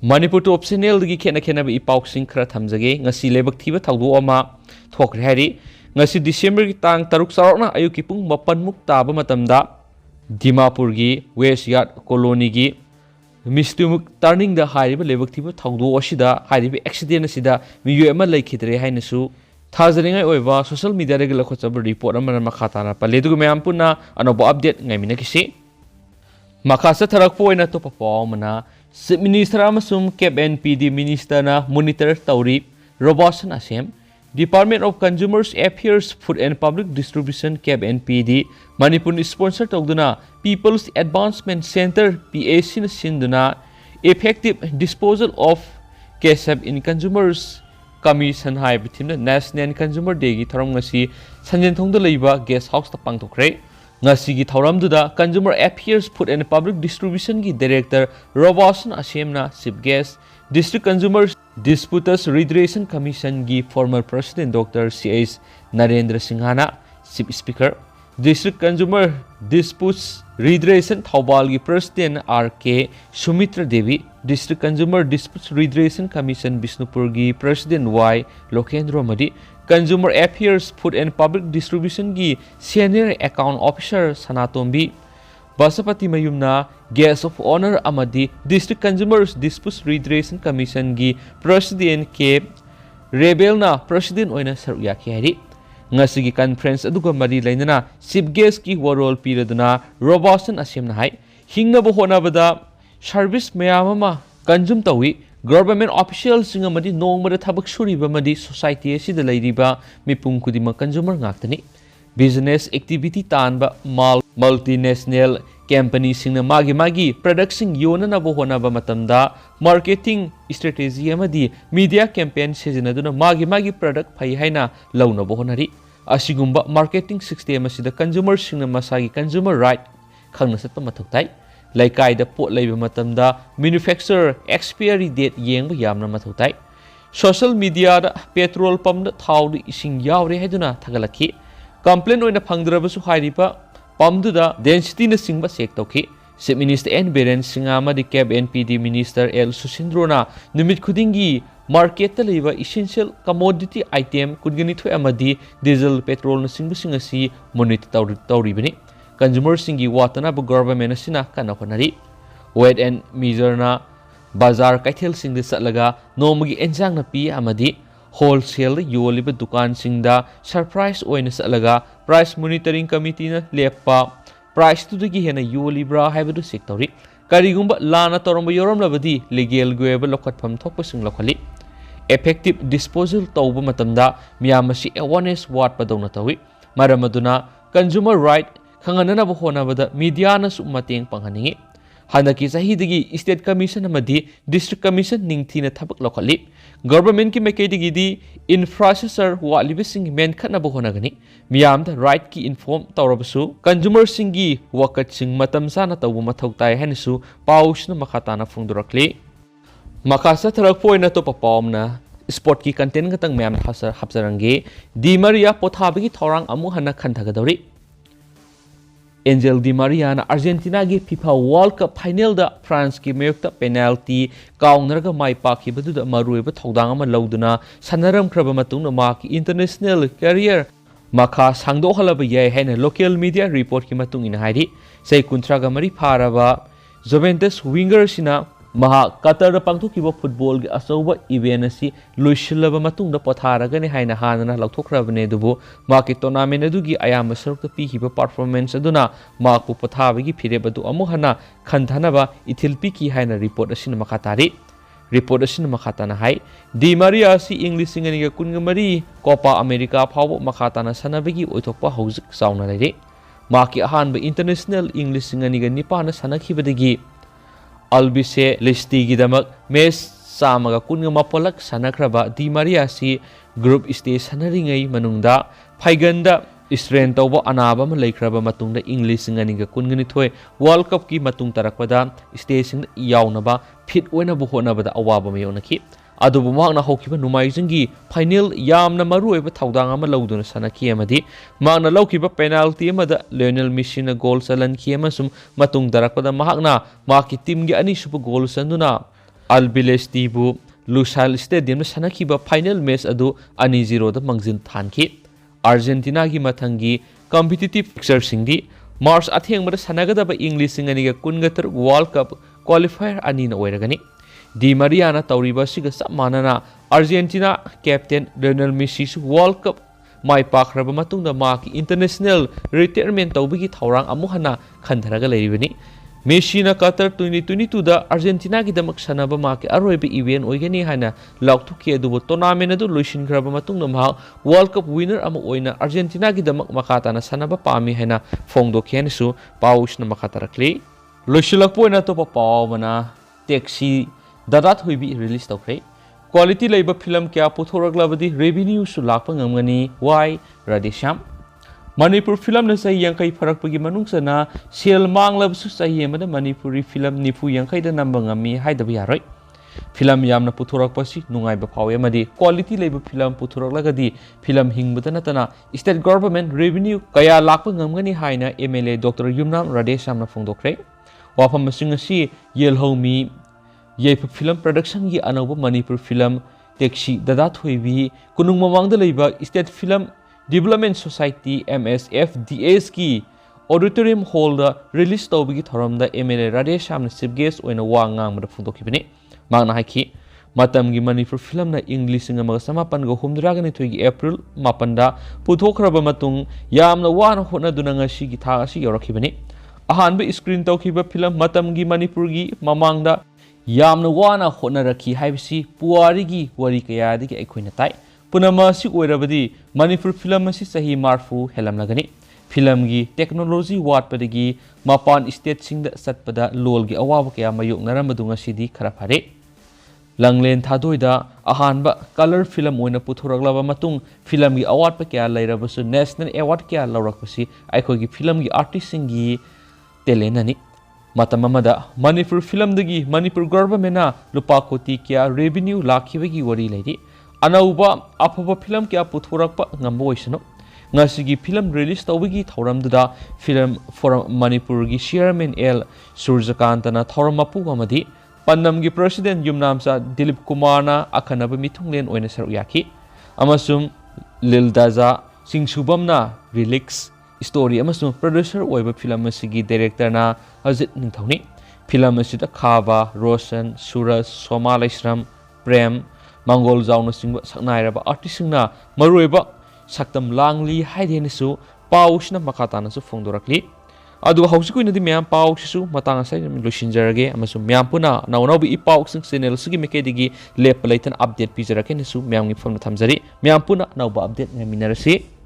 Manipur to optional gi khena khena bi pausing khara thamjage ngasi lebak thiba thawdo ama thokre hari ngasi December gi tang taruk sarokna ayu ki pung 8 muk taba matamda Dimapur gi West Yard Colony gi Mistumuk turning the hairi lebak thiba thawdo asida hairi accident asida Miyoi ama Leikhidre hainasu thajeringai oiba social media regular khochab report amana makhatana paledu mayam punna anobo update ngaimina kisi Makasa tharakpo oina to papawmana Chief Minister amasum Cap NPD Minister na monitor tawri Robosan Asem Department of Consumers Affairs Food and Public Distribution Cap NPD Manipur sponsor tawduna People's Advancement Center PAC na sinduna Effective Disposal of Kesab in Consumers Commission hai bitimna National Consumer Day gi tharam ngasi sanjen thongda leiba guest house ta pangthokre ngasi gi thoramduda Consumer Affairs Food and Public Distribution gi Director Robosan Asemna Chief Guest District Consumer Disputes Redressal Commission gi former President Dr. C.H. Narendra Singhana Chief Speaker District Consumer Disputes Redressal Thaubal gi President R.K. Sumitra Devi District Consumer Disputes Redressal Commission Bisnupur gi President Y. Lokendra Madi Consumer Affairs Food and Public Distribution gi Senior Account Officer Sanatombi Basapati Mayumna Guest of Honor Amadi District Consumer Disputes Redressal Commission gi President K. Rebelna President oina saruyaki hari ngasigi conference aduga mari lainana chief guest ki warol piraduna Robosan Asemna hai hingna bo honabada service mayama consume tawi government officials singa madi nongmada thabak suriba madi society asida leiriba mipung kudima consumer ngaktani business activity tanba multinational company singna magi production yonana bo honaba matamda marketing strategy amadi media campaign sejinaduna magi product phai haina launa bo honari asigumba marketing system asida consumer singna masagi consumer right khangna satpa mathoktai Laikai da pot leiba matamda manufacturer expiry date yengba yamna mathoktai social media da petrol pump da thau da ising yawre haiduna thagalaki complaint oina phangdrabasu hairiba pump da density na singba sek tawki Chief Minister N Beren Singama di Cap NPD Minister L Susindrona numit khudingi market ta leiba essential commodity item kudgani thoi amadi diesel petrol na singba singasi monitor tawribani Consumer singi watana bu government asina kana honari weight and measure na bazar kaithel sing de satlaga nomagi enjang na pi amadi wholesale yoliba dukan singda surprise oina satlaga price monitoring committee na lepa price tu gi hena yolibra haibu sectori karigumba lana toromba yorom labadi legal goeba lokhatpham thokpa sing lokhali effective disposal tawba matamda miyamasi awareness wat padona tawi maramaduna consumer right Kangana bo honabada media na sumateng panghaningi hanaki sahidigi state commission amadi district commission ningthi na thabak lokhali government ki mekedi di infrastructure wa living men khana bo honagani miyam da right ki inform tawrabasu consumer singi wakat sing matam sana tawu mathoktai hanisu paus na makhatana phungdurakli makasa tharak poina to papawmna sport ki content gatang miyam hasar hapsarangi di maria pothabagi thorang amu hana khanthagadauri Angel Di Maria na Argentina gi FIFA World Cup final da France ki mayokta penalty kaungnarga mai pakhi baduda maruiba thodang ama lauduna sanaram kraba matungna ma ki international career makha sangdo halaba yai haina local media report ki matung ina hairi sei kuntraga mari pharaba Juventus winger sina maha Qatar da pangthokiba football gi asauba event asi loisilaba matungda potharaga ne haina hanana lauthokrabane dubu maki tournament adugi ayama sarukta pihiba performance aduna makpu pothabagi phirebadu amuhana khandhanaba ithilpi ki haina report asina makhatari report asina makhatana hai Di Maria si English singaniga kungamari Copa America phawo makhatana sanabagi oithokpa hauzik sauna lere maki ahanba international English singaniga nipana sanakhibadagi Albise listi gidamak mes samaga kunga mapolak sanakraba Di Maria si group stage sanaringai manungda phaiganda strain tawba anaba ma leikraba matungda English singaniga kungani thoi World Cup ki matung tarakpada stage sing yawnaba fit oina bu honabada awaba mayonaki adubu magna hokiba numaijingi final yamna maruiba thaudang ama lauduna sanaki amadi magna laukiba penalty amada Lionel Messi na goal salan ki amasum matung darakpada mahakna maki team gi ani supu goal sanduna Albilestibu Lusail Stadium Sanakiba final match adu ani 0 da mangjin thanki Argentina gi mathangi competitive fixture singdi March athengmada sanagadaba English singaniga kungatar World Cup qualifier ani na oiragani Di Maria na tauriba siga samanana Argentina captain Lionel Messi World Cup mai pakraba matungda maki international retirement tawbigi thawrang amuhana khandharaga leiribani Messi na Qatar 2022 da Argentina ki damak sanaba maki aroibe event oigani hana lauktuki adubo tournament adu loisingraba matungda ma World Cup winner ama oina Argentina ki damak makata na sanaba pami hana fongdo khensu paush na makata rakli loisilakpoina to pawmana taxi dadat hoibi release tawkre quality leiba film kya puthoraglabadi revenue su lakpa ngamgani why Radisham Manipur film na sahi yangkai farakpagi manungsana sel manglabsu sahi amada Manipuri film nifu yangkai da namba ngami haidabi yaroi film yamna puthorakpasi nungaiba phawe amadi quality leiba film puthораglagadi film hingbada natana state government revenue kaya lakpa ngamgani haina MLA Dr. Yumnam Radesham na phongdokre wafam masing asi yelhomi Yaipa film production gi anauba Manipur film taxi dada thoibi kunung mamangda leiba state film development society MSFDS ki auditorium hall da release tawbigi thoramda MLA Radesham na chief guest oina wa ngang ma phundokibani mangna haiki matam gi Manipur film na English ngamaga samapan go humdra gani thoigi April 8 da puthokraba matung yamna wana hona dunanga si gi tha asi yorakibani ahanba screen tawkiba film matam gi Manipur gi mamangda Yamna wana honaraki haibisi puarigi wari kayadigi aikoina tai punama si oirabadi Manipur film asi sahi marfu helamlagani film gi technology watpadagi mapan state singda satpada lol gi awaba kaya mayuk naramadunga sidi khara phare langlen thadoida ahanba color film oina puthoraglaba matung film gi award pa kya lairabasu national award kya laurakpasi aikogi film gi artist singi telenani Matamamada Manipur film dagi Manipur government na lupa koti kya revenue lakhibagi wari lairi anauba afaba film kya puthorakpa ngamboisano ngasigi film release tawigi thoramduda film for Manipur gi chairman L Surjakantana thoramapu amadi Pannam gi president Yumnamsa Dilip Kumar na akhanaba mithunglen oina saru yaki amasum Lildaza Singsubam na Relax story amasung producer oiba film asigi director na Ajit Ningthawni film asida Khaba Roshan Suraj Somalaisram Prem Mangol Jauna singba saknairaba artist singna maruiba saktam langli haidenisu pausna makatana su phongdorakli adu hausikui myam pausisu matang sai losinjarage amasung myam puna naunabi i pausing channel sugi mekedigi lep laitan update pijarake nisu myam ngi phone thamjari myam puna nauba update ngaminarasi